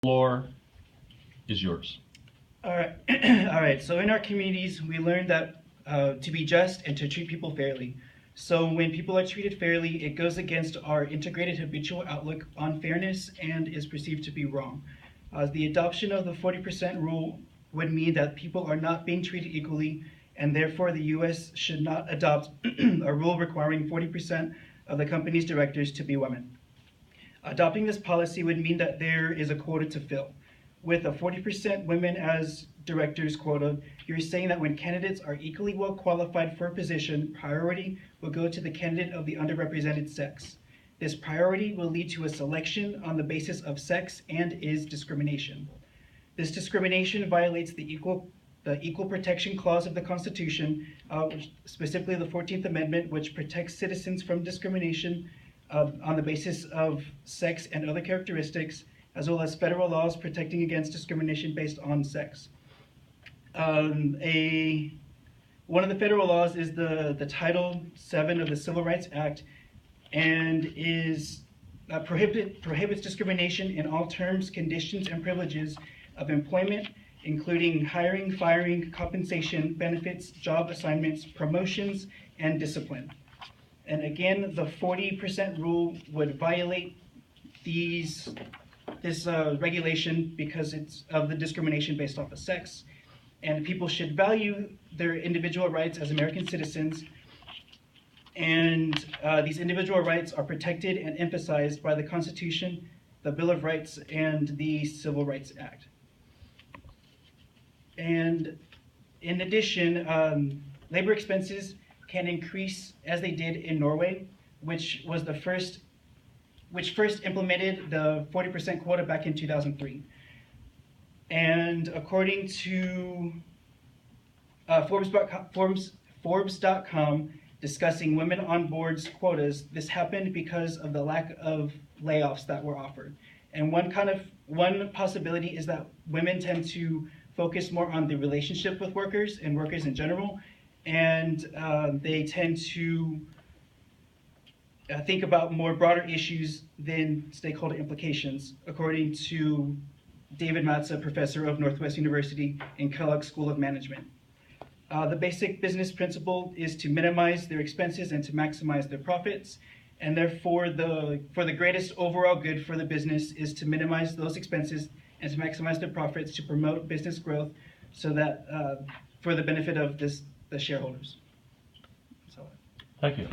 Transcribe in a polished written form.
Floor is yours. All right. All right. So in our communities, we learned that to be just and to treat people fairly. So when people are treated fairly, it goes against our integrated habitual outlook on fairness and is perceived to be wrong. The adoption of the 40% rule would mean that people are not being treated equally, and therefore the U.S. should not adopt a rule requiring 40% of the company's directors to be women. Adopting this policy would mean that there is a quota to fill. With a 40% women as directors quota, you're saying that when candidates are equally well qualified for a position, priority will go to the candidate of the underrepresented sex. This priority will lead to a selection on the basis of sex and is discrimination. This discrimination violates the Equal Protection Clause of the Constitution, specifically the 14th Amendment, which protects citizens from discrimination on the basis of sex and other characteristics, as well as federal laws protecting against discrimination based on sex. One of the federal laws is the Title VII of the Civil Rights Act, and prohibits discrimination in all terms, conditions, and privileges of employment, including hiring, firing, compensation, benefits, job assignments, promotions, and discipline. And again, the 40% rule would violate this regulation because it's of the discrimination based off of sex. And people should value their individual rights as American citizens. And these individual rights are protected and emphasized by the Constitution, the Bill of Rights, and the Civil Rights Act. And in addition, labor expenses can increase as they did in Norway, which first implemented the 40% quota back in 2003. And according to Forbes.com, discussing women on boards quotas, this happened because of the lack of layoffs that were offered. And one possibility is that women tend to focus more on the relationship with workers and workers in general, and they tend to think about more broader issues than stakeholder implications, according to David Matza, professor of Northwest University in Kellogg School of Management. The basic business principle is to minimize their expenses and to maximize their profits, and therefore for the greatest overall good for the business is to minimize those expenses and to maximize their profits to promote business growth, so that for the benefit of the shareholders. Thank you.